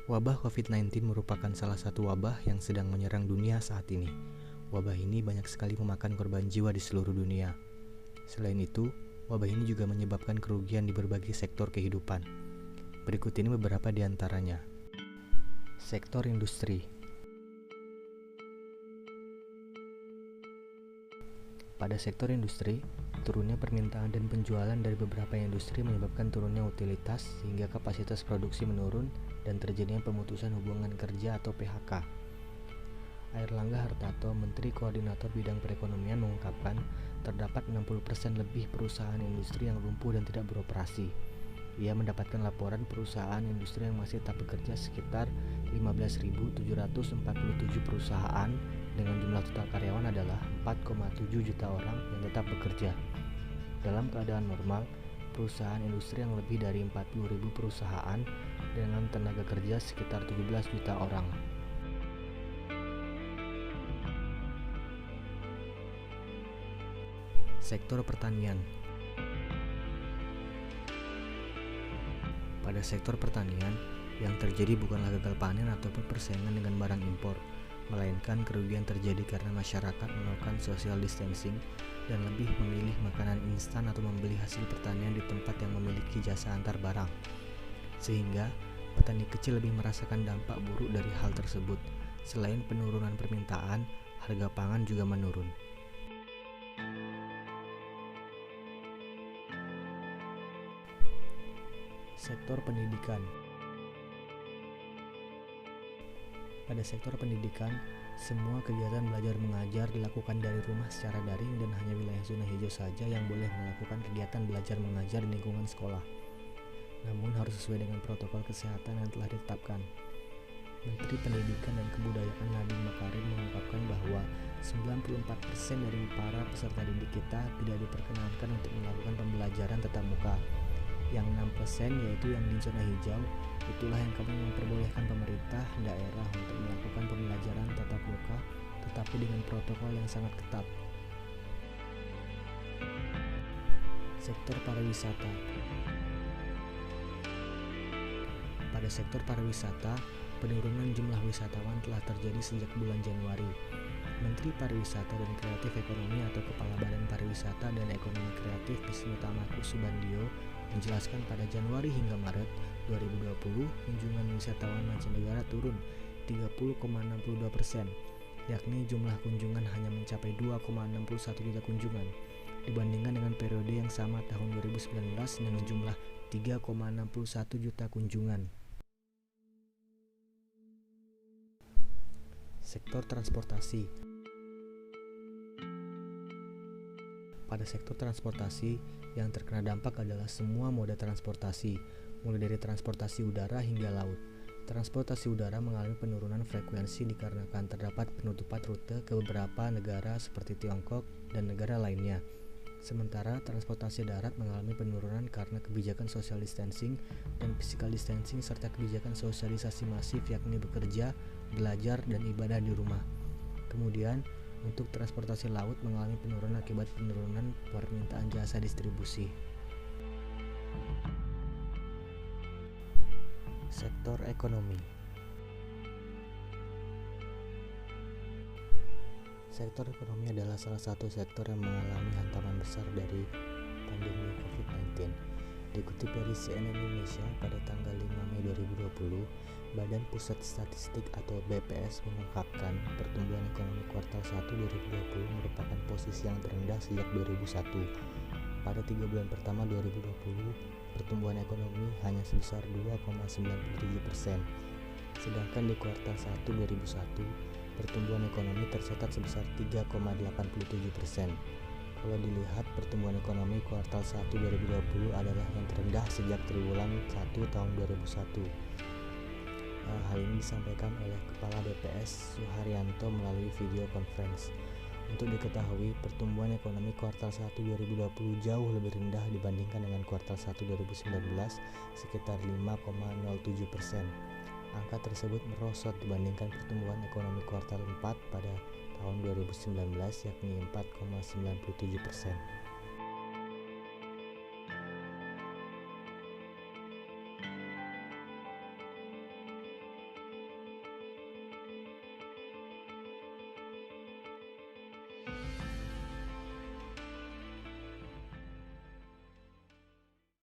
Wabah COVID-19 merupakan salah satu wabah yang sedang menyerang dunia saat ini. Wabah ini banyak sekali memakan korban jiwa di seluruh dunia. Selain itu, wabah ini juga menyebabkan kerugian di berbagai sektor kehidupan. Berikut ini beberapa di antaranya. Sektor industri. Pada sektor industri, turunnya permintaan dan penjualan dari beberapa industri menyebabkan turunnya utilitas sehingga kapasitas produksi menurun dan terjadinya pemutusan hubungan kerja atau PHK. Airlangga Hartarto, Menteri Koordinator Bidang Perekonomian mengungkapkan terdapat 60% lebih perusahaan industri yang lumpuh dan tidak beroperasi. Ia mendapatkan laporan perusahaan industri yang masih tak bekerja sekitar 15.747 perusahaan dengan jumlah total karyawan adalah 4,7 juta orang yang tetap bekerja. Dalam keadaan normal, perusahaan industri yang lebih dari 40.000 perusahaan dengan tenaga kerja sekitar 17 juta orang. Sektor pertanian. Pada sektor pertanian, yang terjadi bukanlah gagal panen ataupun persaingan dengan barang impor, melainkan kerugian terjadi karena masyarakat melakukan social distancing dan lebih memilih makanan instan atau membeli hasil pertanian di tempat yang memiliki jasa antar barang. Sehingga, petani kecil lebih merasakan dampak buruk dari hal tersebut. Selain penurunan permintaan, harga pangan juga menurun. Sektor pendidikan. Pada sektor pendidikan, semua kegiatan belajar mengajar dilakukan dari rumah secara daring dan hanya wilayah zona hijau saja yang boleh melakukan kegiatan belajar mengajar di lingkungan sekolah. Namun harus sesuai dengan protokol kesehatan yang telah ditetapkan. Menteri Pendidikan dan Kebudayaan Nadiem Makarim mengungkapkan bahwa 94% dari para peserta didik kita tidak diperkenankan untuk melakukan pembelajaran tatap muka. Yang 6% yaitu yang di zona hijau, itulah yang kami memperbolehkan pemerintah daerah untuk melakukan pembelajaran tatap muka tetapi dengan protokol yang sangat ketat. Sektor pariwisata. Pada sektor pariwisata, penurunan jumlah wisatawan telah terjadi sejak bulan Januari. Menteri Pariwisata dan Kreatif Ekonomi atau Kepala Badan Pariwisata dan Ekonomi Kreatif Wisnu Tamaku Subandio menjelaskan pada Januari hingga Maret 2020 kunjungan wisatawan mancanegara turun 30,62%, yakni jumlah kunjungan hanya mencapai 2,61 juta kunjungan dibandingkan dengan periode yang sama tahun 2019 dengan jumlah 3,61 juta kunjungan. Sektor transportasi. Pada sektor transportasi, yang terkena dampak adalah semua moda transportasi, mulai dari transportasi udara hingga laut. Transportasi udara mengalami penurunan frekuensi dikarenakan terdapat penutupan rute ke beberapa negara seperti Tiongkok dan negara lainnya. Sementara transportasi darat mengalami penurunan karena kebijakan social distancing dan physical distancing serta kebijakan sosialisasi masif yakni bekerja, belajar, dan ibadah di rumah. Kemudian, untuk transportasi laut mengalami penurunan akibat penurunan permintaan jasa distribusi. Sektor ekonomi. Sektor ekonomi adalah salah satu sektor yang mengalami hantaman besar dari pandemi COVID-19. Dikutip dari CNN Indonesia pada tanggal 5 Mei 2020, Badan Pusat Statistik atau BPS mengungkapkan pertumbuhan ekonomi kuartal 1 2020 merupakan posisi yang terendah sejak 2001. Pada 3 bulan pertama 2020, pertumbuhan ekonomi hanya sebesar 2,97%. Sedangkan di kuartal 1 2001, pertumbuhan ekonomi tercatat sebesar 3,87%. Kalau dilihat, pertumbuhan ekonomi kuartal 1 2020 adalah yang terendah sejak triwulan 1 tahun 2001. Hal ini disampaikan oleh Kepala BPS Suharyanto melalui video conference. Untuk diketahui, pertumbuhan ekonomi kuartal 1 2020 jauh lebih rendah dibandingkan dengan kuartal 1 2019 sekitar 5,07%. Angka tersebut merosot dibandingkan pertumbuhan ekonomi kuartal 4 pada tahun 2019 yakni 4,97%.